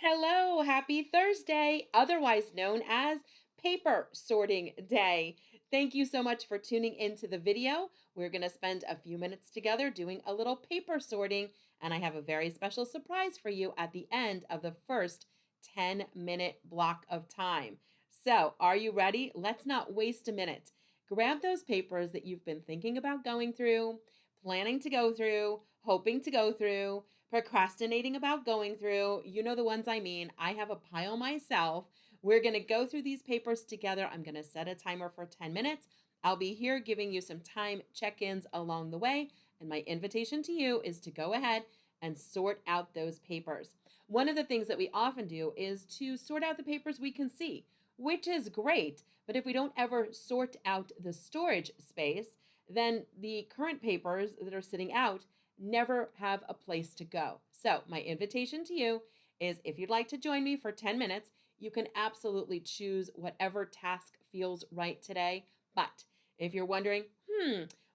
Hello, happy Thursday, otherwise known as Paper Sorting Day. Thank you so much for tuning into the video. We're going to spend a few minutes together doing a little paper sorting, and I have a very special surprise for you at the end of the first 10-minute block of time. So, are you ready? Let's not waste a minute. Grab those papers that you've been thinking about going through, planning to go through, hoping to go through, procrastinating about going through. You know the ones I mean. I have a pile myself. We're going to go through these papers together. I'm going to set a timer for 10 minutes. I'll be here giving you some time check ins along the way. And my invitation to you is to go ahead and sort out those papers. One of the things that we often do is to sort out the papers we can see, which is great. But if we don't ever sort out the storage space, then the current papers that are sitting out never have a place to go. So, my invitation to you is if you'd like to join me for 10 minutes, you can absolutely choose whatever task feels right today. But if you're wondering,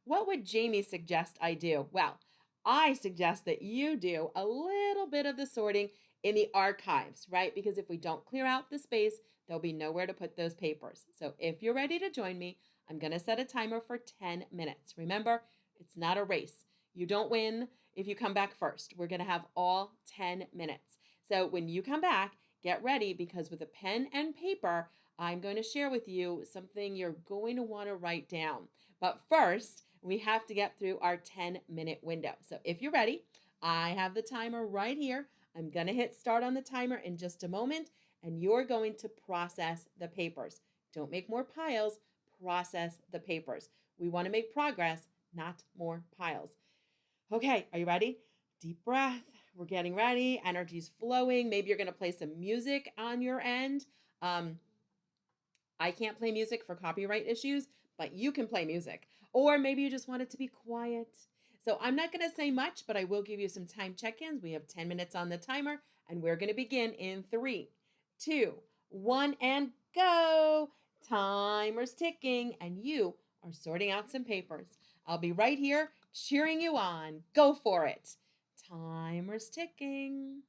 what would Jamie suggest I do? Well, I suggest that you do a little bit of the sorting in the archives, right? Because if we don't clear out the space, there'll be nowhere to put those papers. So if you're ready to join me, I'm going to set a timer for 10 minutes. Remember, it's not a race. You don't win if you come back first. We're going to have all 10 minutes. So when you come back, get ready because with a pen and paper, I'm going to share with you something you're going to want to write down. But first, we have to get through our 10-minute window. So if you're ready, I have the timer right here. I'm going to hit start on the timer in just a moment, and you're going to process the papers. Don't make more piles, process the papers. We want to make progress, not more piles. Okay, are you ready? Deep breath. We're getting ready. Energy's flowing. Maybe you're going to play some music on your end. Um, I can't play music for copyright issues, but you can play music. Or maybe you just want it to be quiet. So I'm not going to say much, but I will give you some time check ins. We have 10 minutes on the timer, and we're going to begin in 3, 2, 1, and go. Timer's ticking, and you are sorting out some papers. I'll be right here cheering you on. Go for it. Timer's ticking.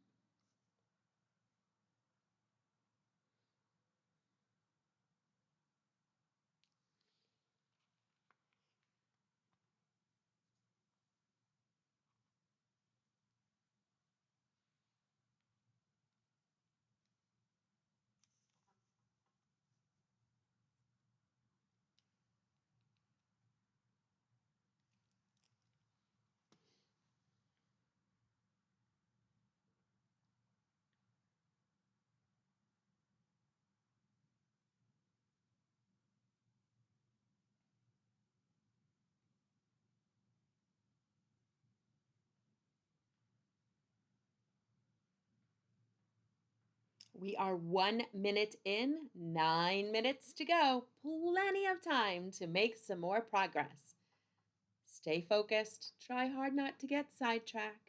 We are 1 minute in, 9 minutes to go. Plenty of time to make some more progress. Stay focused. Try hard not to get sidetracked.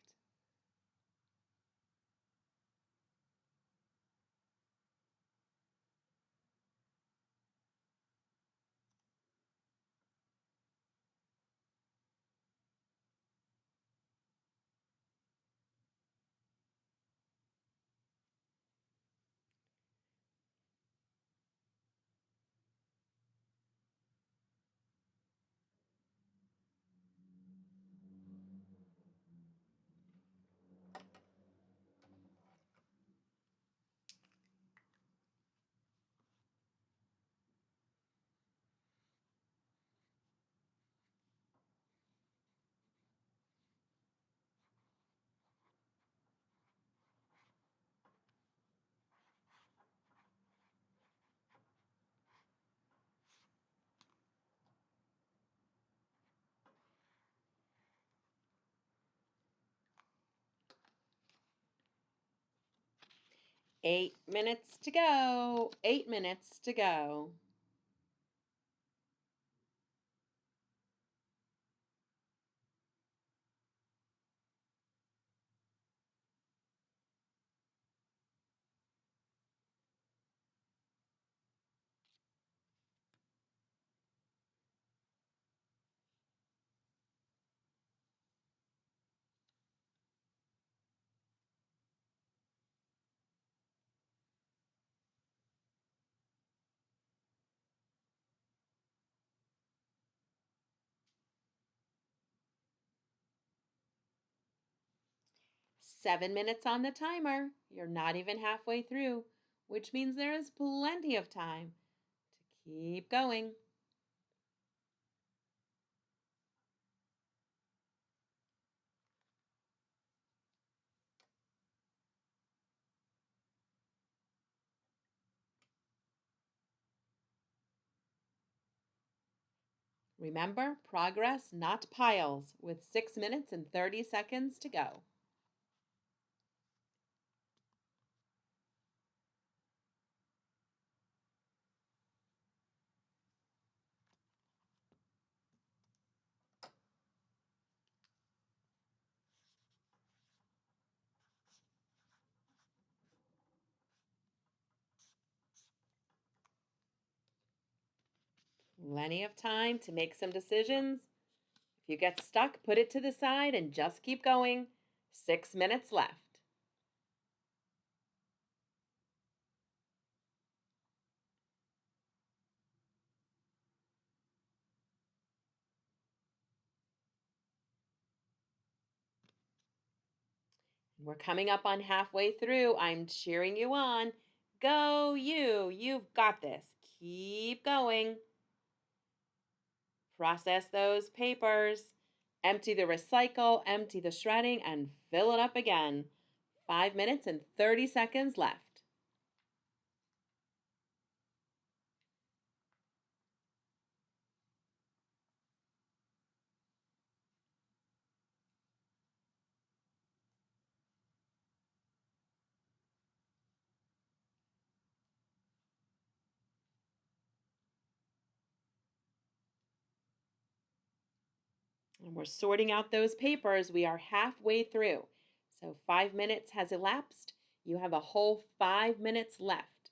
Eight minutes to go. 8 minutes to go. 7 minutes on the timer. You're not even halfway through, which means there is plenty of time to keep going. Remember, progress, not piles, with 6 minutes and 30 seconds to go. Plenty of time to make some decisions. If you get stuck, put it to the side and just keep going. 6 minutes left. We're coming up on halfway through. I'm cheering you on. Go you. You've got this. Keep going. Process those papers. Empty the recycle, empty the shredding, and fill it up again. 5 minutes and 30 seconds left. And we're sorting out those papers. We are halfway through. So 5 minutes has elapsed. You have a whole 5 minutes left.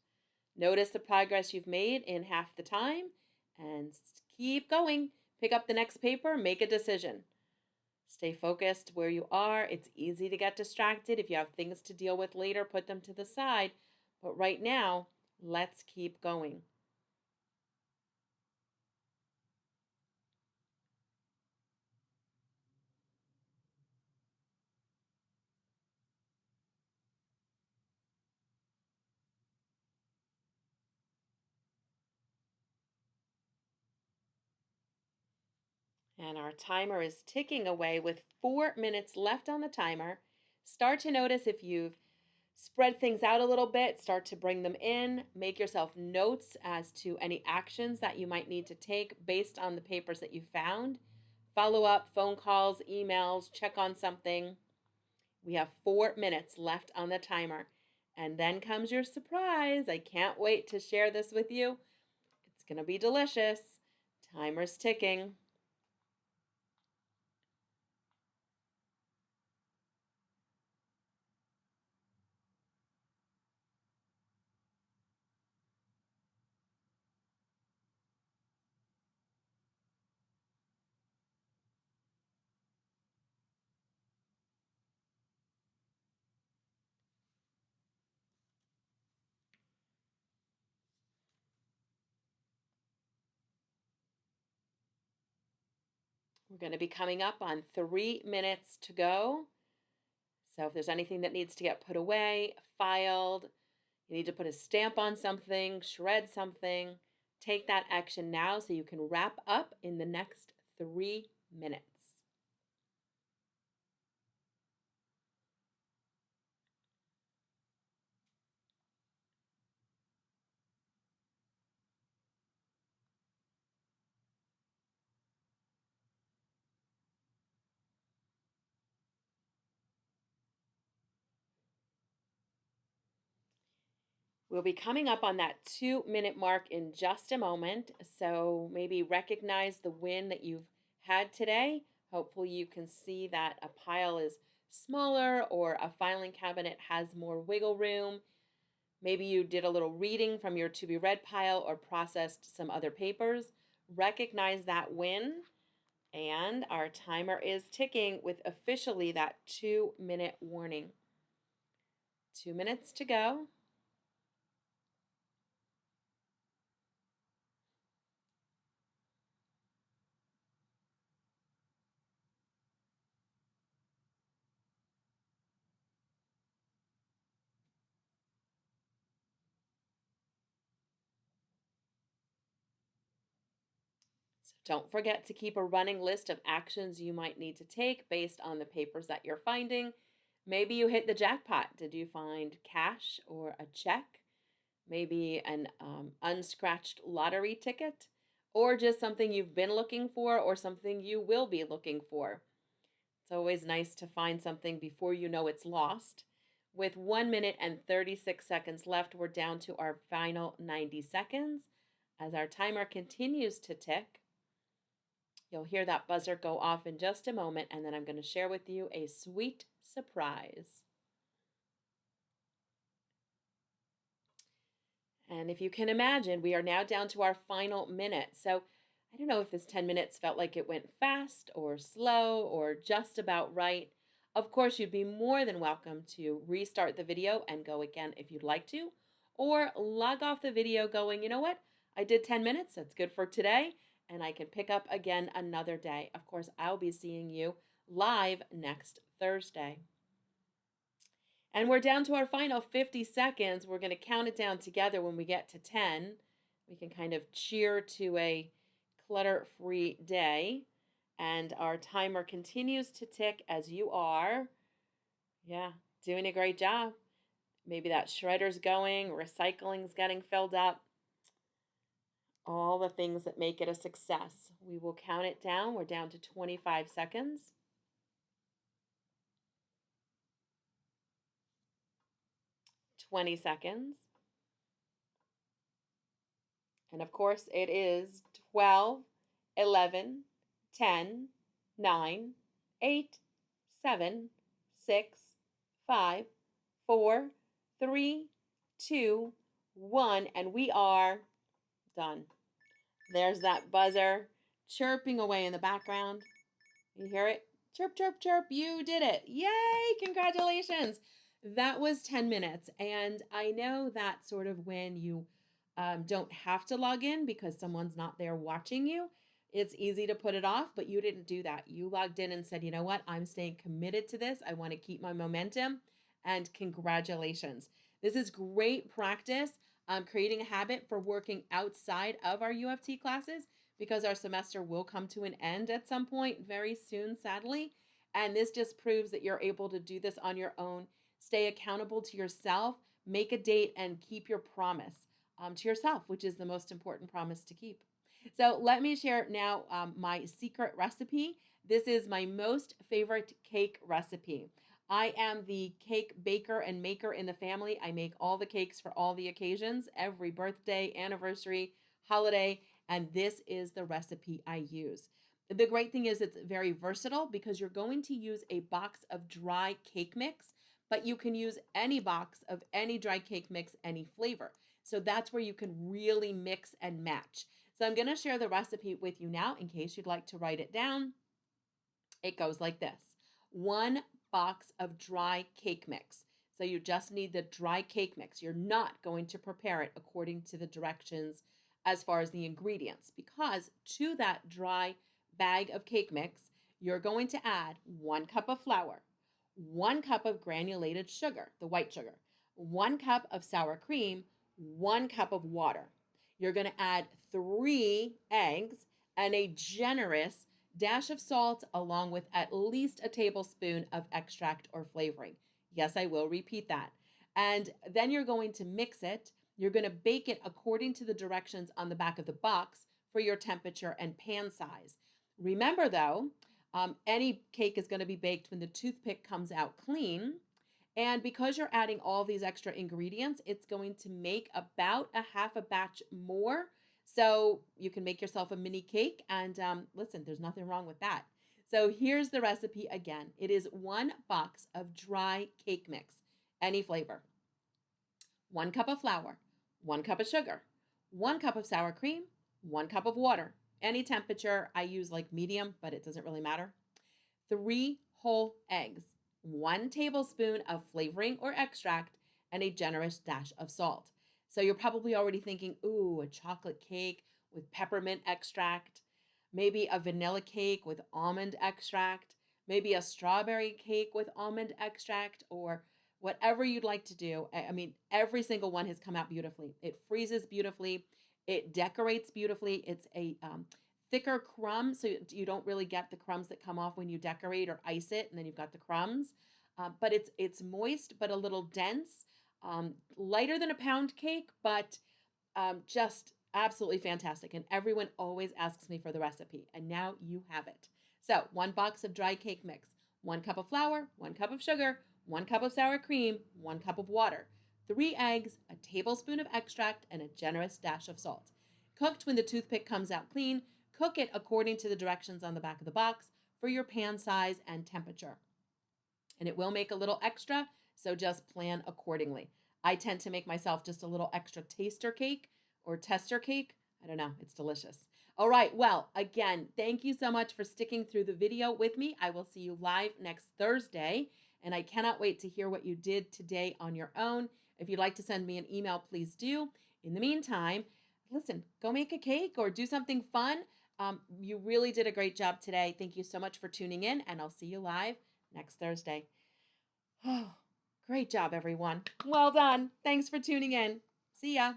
Notice the progress you've made in half the time and keep going. Pick up the next paper, make a decision. Stay focused where you are. It's easy to get distracted. If you have things to deal with later, put them to the side. But right now, let's keep going. And our timer is ticking away with 4 minutes left on the timer. Start to notice if you've spread things out a little bit, start to bring them in. Make yourself notes as to any actions that you might need to take based on the papers that you found. Follow up, phone calls, emails, check on something. We have 4 minutes left on the timer. And then comes your surprise. I can't wait to share this with you. It's going to be delicious. Timer's ticking. We're going to be coming up on 3 minutes to go. So if there's anything that needs to get put away, filed, you need to put a stamp on something, shred something, take that action now so you can wrap up in the next 3 minutes. We'll be coming up on that 2 minute mark in just a moment. So maybe recognize the win that you've had today. Hopefully, you can see that a pile is smaller or a filing cabinet has more wiggle room. Maybe you did a little reading from your to be read pile or processed some other papers. Recognize that win. And our timer is ticking with officially that 2 minute warning. 2 minutes to go. Don't forget to keep a running list of actions you might need to take based on the papers that you're finding. Maybe you hit the jackpot. Did you find cash or a check? Maybe an unscratched lottery ticket? Or just something you've been looking for or something you will be looking for. It's always nice to find something before you know it's lost. With 1 minute and 36 seconds left, we're down to our final 90 seconds. As our timer continues to tick, you'll hear that buzzer go off in just a moment, and then I'm going to share with you a sweet surprise. And if you can imagine, we are now down to our final minute. So I don't know if this 10 minutes felt like it went fast or slow or just about right. Of course, you'd be more than welcome to restart the video and go again if you'd like to, or log off the video going, you know what? I did 10 minutes. That's good for today. And I can pick up again another day. Of course, I'll be seeing you live next Thursday. And we're down to our final 50 seconds. We're going to count it down together when we get to 10. We can kind of cheer to a clutter-free day. And our timer continues to tick as you are. Yeah, doing a great job. Maybe that shredder's going, recycling's getting filled up. All the things that make it a success. We will count it down. We're down to 25 seconds. 20 seconds. And of course, it is 12, 11, 10, 9, 8, 7, 6, 5, 4, 3, 2, 1, and we are done. There's that buzzer chirping away in the background. You hear it? Chirp, chirp, chirp. You did it. Yay! Congratulations. That was 10 minutes. And I know that sort of when you don't have to log in because someone's not there watching you, it's easy to put it off, but you didn't do that. You logged in and said, you know what? I'm staying committed to this. I want to keep my momentum. And congratulations. This is great practice. Creating a habit for working outside of our UFT classes because our semester will come to an end at some point very soon, sadly. And this just proves that you're able to do this on your own. Stay accountable to yourself, make a date, and keep your promise to yourself, which is the most important promise to keep. So let me share now my secret recipe. This is my most favorite cake recipe. I am the cake baker and maker in the family. I make all the cakes for all the occasions, every birthday, anniversary, holiday, and this is the recipe I use. The great thing is it's very versatile because you're going to use a box of dry cake mix, but you can use any box of any dry cake mix, any flavor. So that's where you can really mix and match. So I'm going to share the recipe with you now in case you'd like to write it down. It goes like this. 1 box of dry cake mix. So you just need the dry cake mix. You're not going to prepare it according to the directions as far as the ingredients because to that dry bag of cake mix, you're going to add 1 cup of flour, 1 cup of granulated sugar, the white sugar, 1 cup of sour cream, 1 cup of water. You're going to add 3 eggs and a generous dash of salt along with at least a tablespoon of extract or flavoring. Yes, I will repeat that. And then you're going to mix it. You're going to bake it according to the directions on the back of the box for your temperature and pan size. Remember though, any cake is going to be baked when the toothpick comes out clean. And because you're adding all these extra ingredients, it's going to make about a half a batch more. So you can make yourself a mini cake. And listen, there's nothing wrong with that. So here's the recipe again. It is 1 box of dry cake mix, any flavor. 1 cup of flour, 1 cup of sugar, 1 cup of sour cream, 1 cup of water. Any temperature, I use like medium, but it doesn't really matter. 3 whole eggs, 1 tablespoon of flavoring or extract, and a generous dash of salt. So you're probably already thinking, ooh, a chocolate cake with peppermint extract, maybe a vanilla cake with almond extract, maybe a strawberry cake with almond extract, or whatever you'd like to do. I mean, every single one has come out beautifully. It freezes beautifully. It decorates beautifully. It's a thicker crumb so you don't really get the crumbs that come off when you decorate or ice it, and then you've got the crumbs. But it's moist but a little dense, lighter than a pound cake, but just absolutely fantastic. And everyone always asks me for the recipe, and now you have it. So 1 box of dry cake mix, 1 cup of flour, 1 cup of sugar, 1 cup of sour cream, 1 cup of water, 3 eggs, a tablespoon of extract, and a generous dash of salt. Cooked when the toothpick comes out clean. Cook it according to the directions on the back of the box for your pan size and temperature. And it will make a little extra, so just plan accordingly. I tend to make myself just a little extra taster cake or tester cake. I don't know, it's delicious. All right, well, again, thank you so much for sticking through the video with me. I will see you live next Thursday, and I cannot wait to hear what you did today on your own. If you'd like to send me an email, please do. In the meantime, listen, go make a cake or do something fun. You really did a great job today. Thank you so much for tuning in, and I'll see you live next Thursday. Oh, great job, everyone. Well done. Thanks for tuning in. See ya.